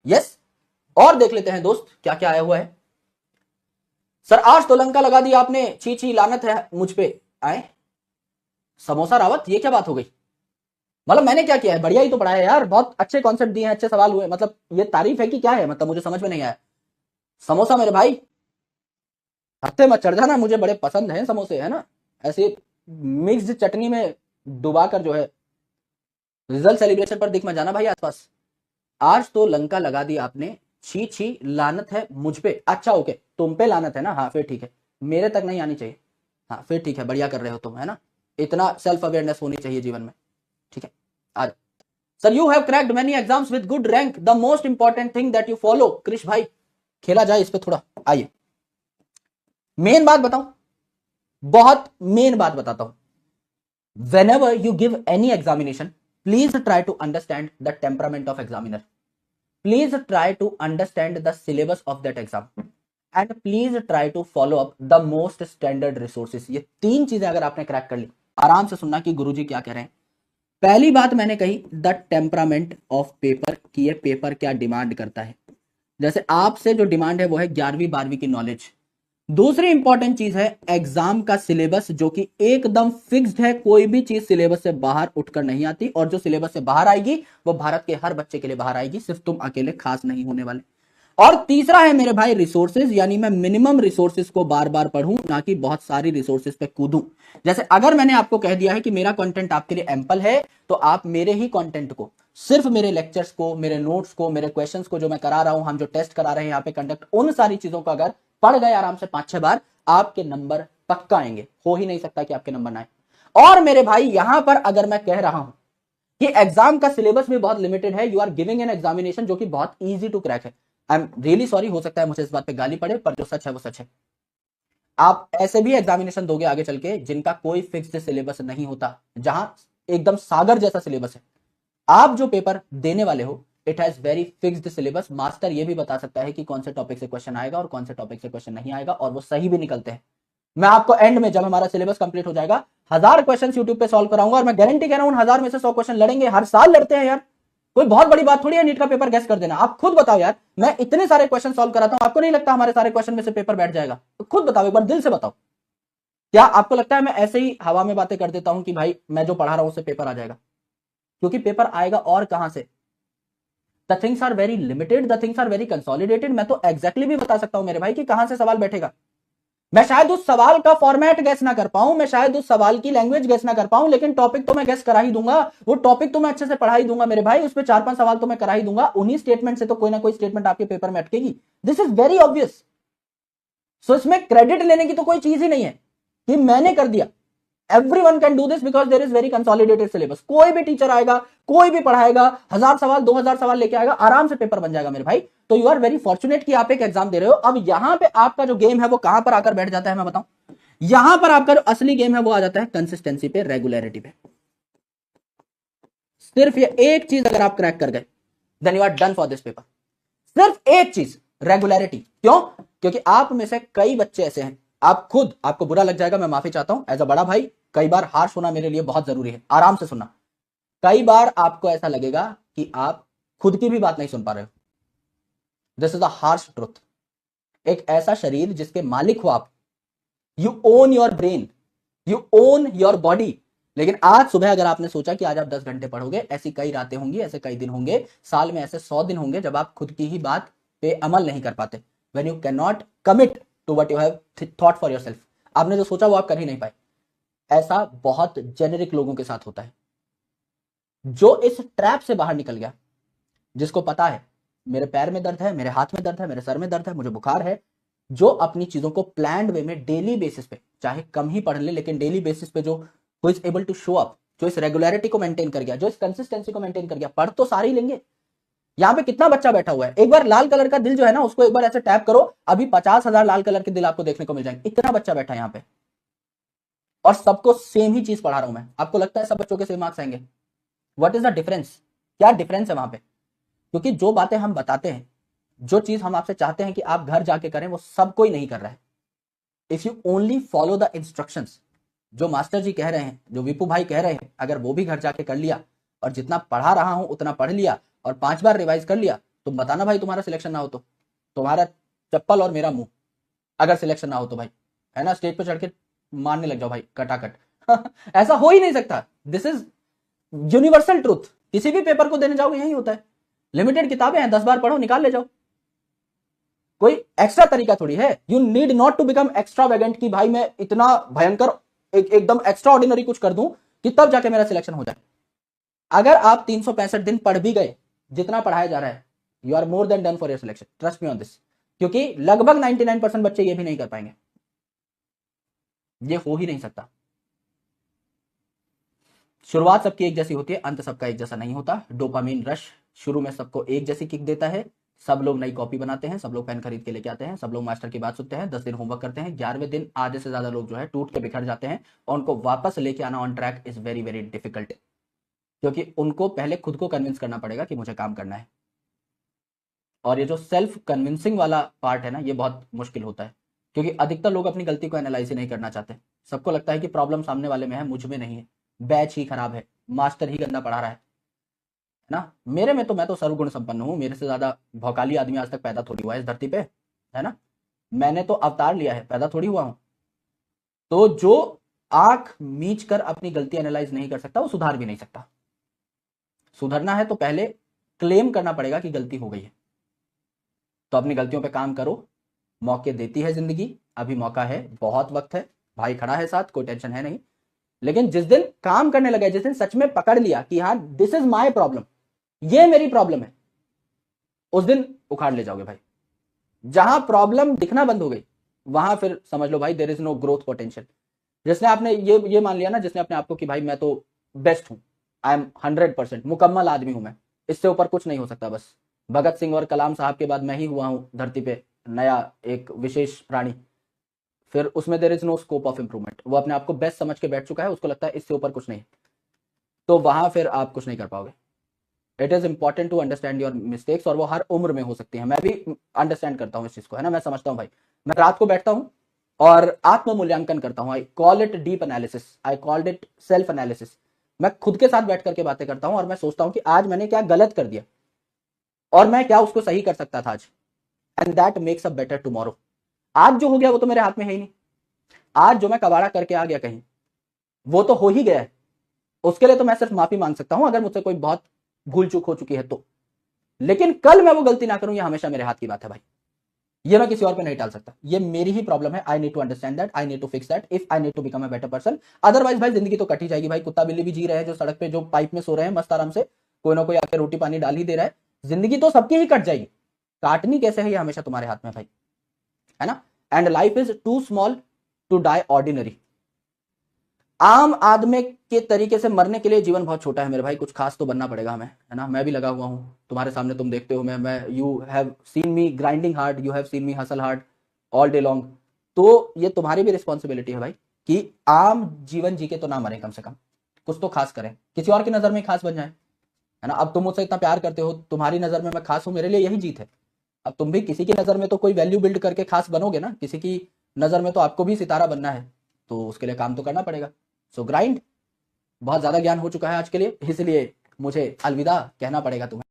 Yes. और देख लेते हैं दोस्त क्या क्या आया हुआ है। सर आज तो लंका लगा दी आपने, छी छी लानत है मुझ पे। आए समोसा रावत, ये क्या बात हो गई? मतलब मैंने क्या किया है? बढ़िया ही तो पढ़ाया है यार, बहुत अच्छे कॉन्सेप्ट दिए हैं, अच्छे सवाल हुए, मतलब ये तारीफ है कि क्या है? मतलब मुझे समझ में नहीं आया। समोसा मेरे भाई हफ्ते में चढ़ जाना, मुझे बड़े पसंद हैं समोसे, है ना? ऐसे मिक्स्ड चटनी में डुबा कर जो है रिजल्ट सेलिब्रेशन पर दिख में जाना भाई आसपास। आज तो लंका लगा दी आपने, छी छी लानत है मुझ पे। अच्छा ओके, तुम पे लानत है ना, हाँ फिर ठीक है, मेरे तक नहीं आनी चाहिए। हाँ फिर ठीक है, बढ़िया कर रहे हो तुम, है ना? इतना सेल्फ अवेयरनेस होनी चाहिए जीवन में। ठीक है, आज sir you have cracked many exams with good rank, the most important thing that you follow. Krish भाई खेला जाए इस पे थोड़ा, आइए मेन बात बताऊं, बहुत मेन बात बताता हूं। whenever you give any examination, please try to understand the temperament of examiner, please try to understand the syllabus of that exam, and please try to follow up the most standard resources। ये तीन चीजें अगर आपने crack कर ली, आराम से सुनना कि गुरुजी क्या कह रहे हैं। पहली बात मैंने कही द टेम्परामेंट ऑफ पेपर, कि ये पेपर क्या डिमांड करता है। जैसे आपसे जो डिमांड है वो है 11वीं 12वीं की नॉलेज। दूसरी इंपॉर्टेंट चीज है एग्जाम का सिलेबस, जो कि एकदम फिक्स्ड है, कोई भी चीज सिलेबस से बाहर उठकर नहीं आती, और जो सिलेबस से बाहर आएगी वो भारत के हर बच्चे के लिए बाहर आएगी, सिर्फ तुम अकेले खास नहीं होने वाले। और तीसरा है मेरे भाई रिसोर्सेज, यानी मैं मिनिमम रिसोर्सेज को बार बार पढ़ूं, ना कि बहुत सारी रिसोर्सेज पे कूदूं। जैसे अगर मैंने आपको कह दिया है कि मेरा कंटेंट आपके लिए एम्पल है, तो आप मेरे ही कंटेंट को, सिर्फ मेरे लेक्चर्स को, मेरे नोट्स को, मेरे क्वेश्चंस को जो मैं करा रहा हूं, हम जो टेस्ट करा रहे हैं यहाँ पे कंडक्ट, उन सारी चीजों को अगर पढ़ गए आराम से 5-6 बार, आपके नंबर पक्का आएंगे। हो ही नहीं सकता कि आपके नंबर ना आए। और मेरे भाई यहां पर अगर मैं कह रहा हूं कि एग्जाम का सिलेबस भी बहुत लिमिटेड है, you are giving an examination जो कि बहुत इजी टू क्रैक है, आई एम रियली सॉरी, हो सकता है मुझे इस बात पे गाली पड़े, पर जो सच है वो सच है। आप ऐसे भी एग्जामिनेशन दोगे आगे चल के जिनका कोई फिक्स्ड सिलेबस नहीं होता, जहां एकदम सागर जैसा सिलेबस है। आप जो पेपर देने वाले हो, it has very fixed syllabus. Master ये भी बता सकता है कि कौन से टॉपिक से क्वेश्चन आएगा और कौन से टॉपिक से क्वेश्चन नहीं आएगा, और वो सही भी निकलते हैं। मैं आपको एंड में, जब हमारा सिलेबस कंप्लीट हो जाएगा, 1000 क्वेश्चन यूट्यूब पे सॉल्व कराऊंगा, और मैं गारंटी कह रहा हूं 1000 में से 100 क्वेश्चन लड़ेंगे, हर साल लड़ते हैं यार, कोई बहुत बड़ी बात थोड़ी है नीट का पेपर गैस कर देना। आप खुद बताओ यार, मैं इतने सारे क्वेश्चन सॉल्व कराता हूं, आपको नहीं लगता हमारे सारे क्वेश्चन में से पेपर बैठ जाएगा? तो खुद बताओ, एक बार दिल से बताओ, क्या आपको लगता है मैं ऐसे ही हवा में बातें कर देता हूं कि भाई मैं जो पढ़ा रहा हूं उससे पेपर आ जाएगा? क्योंकि पेपर आएगा और कहां से? The things are very limited, the things are very consolidated. मैं तो एग्जैक्टली भी बता सकता हूं मेरे भाई कि कहां से सवाल बैठेगा। मैं शायद उस सवाल का फॉर्मेट गैस ना कर पाऊं, मैं शायद उस सवाल की लैंग्वेज गैस ना कर पाऊं, लेकिन टॉपिक तो मैं गैस करा ही दूंगा। वो टॉपिक तो मैं अच्छे से पढ़ा ही दूंगा मेरे भाई, उस पर 4-5 सवाल तो मैं करा ही दूंगा। उन्हीं स्टेटमेंट से तो कोई ना कोई स्टेटमेंट आपके पेपर में अटकेगी। This is very obvious. So इसमें क्रेडिट लेने की तो कोई चीज ही नहीं है कि मैंने कर दिया। Everyone can do this because there is very consolidated syllabus. कोई भी टीचर आएगा, कोई भी पढ़ाएगा, 1000 सवाल 2000 सवाल लेके आएगा, आराम से पेपर बन जाएगा मेरे भाई। तो यू आर वेरी फॉर्चुनेट कि आप एक एग्जाम दे रहे हो। अब यहां पे आपका जो गेम है वो कहां पर आकर बैठ जाता है मैं बताऊं? यहां पर आपका जो असली गेम है वो आ जाता है कंसिस्टेंसी पे, रेगुलरिटी पे। सिर्फ ये एक चीज अगर आप क्रैक कर गए, then you are done for this paper. सिर्फ एक चीज, रेगुलरिटी। क्यों? क्योंकि आप में से कई बच्चे ऐसे हैं, आप खुद, आपको बुरा लग जाएगा, मैं माफी चाहता हूं एज अ बड़ा भाई, कई बार हार्श होना मेरे लिए बहुत जरूरी है, आराम से सुनना। कई बार आपको ऐसा लगेगा कि आप खुद की भी बात नहीं सुन पा रहे हो। This is a harsh truth. एक ऐसा शरीर जिसके मालिक हो आप, you own your brain, you own your body. लेकिन आज सुबह अगर आपने सोचा कि आज आप 10 घंटे पढ़ोगे, ऐसी कई रातें होंगी, ऐसे कई दिन होंगे, साल में ऐसे 100 दिन होंगे जब आप खुद की ही बात पे अमल नहीं कर पाते। When you can not commit to what you have thought for yourself. आपने जो सोचा वो आप कर ही नहीं पाए। ऐसा बहुत जेनेरिक लोगों के साथ होता है। जो इस ट्रैप से बाहर निकल गया, जिसको पता है मेरे पैर में दर्द है, मेरे हाथ में दर्द है, मेरे सर में दर्द है, मुझे बुखार है, जो अपनी चीजों को प्लान्ड वे में डेली बेसिस पे, चाहे कम ही पढ़ ले लेकिन डेली बेसिस पे जो who is able to show up, जो इस रेगुलरिटी को मेंटेन कर गया, जो इस कंसिस्टेंसी को मेंटेन कर गया, पढ़ तो सारे ही लेंगे। यहां पे कितना बच्चा बैठा हुआ है, एक बार लाल कलर का दिल जो है ना उसको एक बार ऐसे टैप करो, अभी 50,000 लाल कलर के दिल आपको देखने को मिल जाएंगे। इतना बच्चा बैठा है यहाँ पे, और सबको सेम ही चीज पढ़ा रहा हूं मैं। आपको लगता है सब बच्चों के सेम मार्क्स आएंगे? What is the difference? क्या डिफरेंस है वहां पे? क्योंकि जो बातें हम बताते हैं, जो चीज हम आपसे चाहते हैं कि आप घर जाके करें, वो सब कोई नहीं कर रहा है। If you only follow the instructions, जो मास्टर जी कह रहे हैं, जो विपू भाई कह रहे हैं, अगर वो भी घर जाके कर लिया, और जितना पढ़ा रहा हूं उतना पढ़ लिया, और 5 बार रिवाइज कर लिया, तुम बताना भाई, तुम्हारा सिलेक्शन ना हो तो तुम्हारा चप्पल और मेरा मुंह, अगर सिलेक्शन ना हो तो भाई, है ना, स्टेज पे चढ़ के मारने लग जाओ भाई कटाकट। ऐसा हो ही नहीं सकता। This is universal truth. किसी भी पेपर को देने जाओगे यही होता है। लिमिटेड किताबें हैं, 10 बार पढ़ो, निकाल ले जाओ। कोई एक्स्ट्रा तरीका थोड़ी है। You need not to become extravagant कि भाई मैं इतना भयंकर एकदम एक्स्ट्रा ऑर्डिनरी कुछ कर दूं कि तब जाके मेरा सिलेक्शन हो जाए। अगर आप 365 दिन पढ़ भी गए जितना पढ़ाया जा रहा है, you are more than done for your selection, trust me on this. क्योंकि लगभग 99% बच्चे ये भी नहीं कर पाएंगे, ये हो ही नहीं सकता। शुरुआत सबकी एक जैसी होती है, अंत सबका एक जैसा नहीं होता। डोपामिन रश शुरू में सबको एक जैसी किक देता है, सब लोग नई कॉपी बनाते हैं, सब लोग पेन खरीद के लेके आते हैं, सब लोग मास्टर की बात सुनते हैं, 10 दिन होमवर्क करते हैं, 11वें दिन आधे से ज्यादा लोग जो है टूट के बिखर जाते हैं, और उनको वापस लेके आना on track is very very difficult, क्योंकि उनको पहले खुद को कन्विंस करना पड़ेगा कि मुझे काम करना है। और ये जो सेल्फ कन्विंसिंग वाला पार्ट है ना, ये बहुत मुश्किल होता है, क्योंकि अधिकतर लोग अपनी गलती को एनालाइज ही नहीं करना चाहते। सबको लगता है कि प्रॉब्लम सामने वाले में है, मुझ में नहीं है, बैच ही खराब है, मास्टर ही गंदा पढ़ा रहा है ना। मेरे में तो मैं तो सर्वगुण संपन्न हूं, मेरे से ज्यादा भौकाली आदमी आज तक पैदा थोड़ी हुआ है इस धरती पे, है ना। मैंने तो अवतार लिया है, पैदा थोड़ी हुआ हूं। तो जो आंख मीच कर अपनी गलती एनालाइज नहीं कर सकता वो सुधार भी नहीं सकता। सुधरना है तो पहले क्लेम करना पड़ेगा कि गलती हो गई है। तो अपनी गलतियों पे काम करो, मौके देती है जिंदगी, अभी मौका है, बहुत वक्त है, भाई खड़ा है साथ, कोई टेंशन है नहीं। लेकिन जिस दिन काम करने लगे, जिस दिन सच में पकड़ लिया कि हाँ दिस इज माय प्रॉब्लम, ये मेरी प्रॉब्लम है, उस दिन उखाड़ ले जाओगे भाई। जहां प्रॉब्लम दिखना बंद हो गई वहां फिर समझ लो भाई there is no growth potential. जिसने आपने ये मान लिया ना, जिसने अपने आप को कि भाई मैं तो बेस्ट हूं, आई एम 100% मुकम्मल आदमी हूं मैं, इससे ऊपर कुछ नहीं हो सकता, बस भगत सिंह और कलाम साहब के बाद मैं ही हुआ हूं धरती पे नया एक विशेष प्राणी, फिर उसमें there is no scope of improvement. वो अपने आप को बेस्ट समझ के बैठ चुका है, उसको लगता है इससे ऊपर कुछ नहीं, तो वहां फिर आप कुछ नहीं कर पाओगे। It is important to understand your mistakes, और वो हर उम्र में हो सकती है। मैं भी अंडरस्टैंड करता हूँ इस चीज को, है ना, मैं समझता हूँ भाई। मैं रात को बैठता हूँ और आत्म मूल्यांकन करता हूँ, I call it deep analysis, I called it self analysis. मैं खुद के साथ बैठ करके बातें करता हूँ और मैं सोचता हूँ कि आज मैंने क्या गलत कर दिया और मैं क्या उसको सही कर सकता था आज, and that makes a better tomorrow. आज जो हो गया वो तो मेरे हाथ में है ही नहीं। आज जो मैं कबाड़ा करके आ गया कहीं, वो तो हो ही गया है, उसके लिए तो मैं सिर्फ माफी मांग सकता हूं अगर मुझसे कोई बहुत भूल चूक हो चुकी है तो। लेकिन कल मैं वो गलती ना करूं, ये हमेशा मेरे हाथ की बात है भाई, ये मैं किसी और पे नहीं टाल सकता, ये मेरी ही प्रॉब्लम है। I need to understand that, I need to fix that if I need to become a better person. Otherwise भाई जिंदगी तो कट ही जाएगी भाई। कुत्ता बिल्ली भी जी रहे हैं जो सड़क पे, जो पाइप में सो रहे हैं मस्त आराम से, कोई ना कोई आके रोटी पानी डाल ही दे रहा है, जिंदगी तो सबकी ही कट जाएगी। काटनी कैसे है ये हमेशा तुम्हारे हाथ में भाई, है ना। And life is too small to die ordinary. आम आदमी के तरीके से मरने के लिए जीवन बहुत छोटा है मेरे भाई, कुछ खास तो बनना पड़ेगा हमें, है ना। मैं भी लगा हुआ हूं तुम्हारे सामने, तुम देखते हो मैं you have seen me grinding hard, you have seen me hustle hard all day long. तो ये तुम्हारी भी रिस्पॉन्सिबिलिटी है भाई कि आम जीवन जी के तो ना मरे, कम से कम कुछ तो खास करें, किसी और की नजर में खास बन जाए, है ना। अब तुम मुझसे इतना प्यार करते हो, तुम्हारी नजर में मैं खास हूं, मेरे लिए यही जीत है। अब तुम भी किसी की नजर में तो कोई वैल्यू बिल्ड करके खास बनोगे ना, किसी की नजर में तो आपको भी सितारा बनना है, तो उसके लिए काम तो करना पड़ेगा। सो ग्राइंड। बहुत ज्यादा ज्ञान हो चुका है आज के लिए, इसलिए मुझे अलविदा कहना पड़ेगा तुम्हें।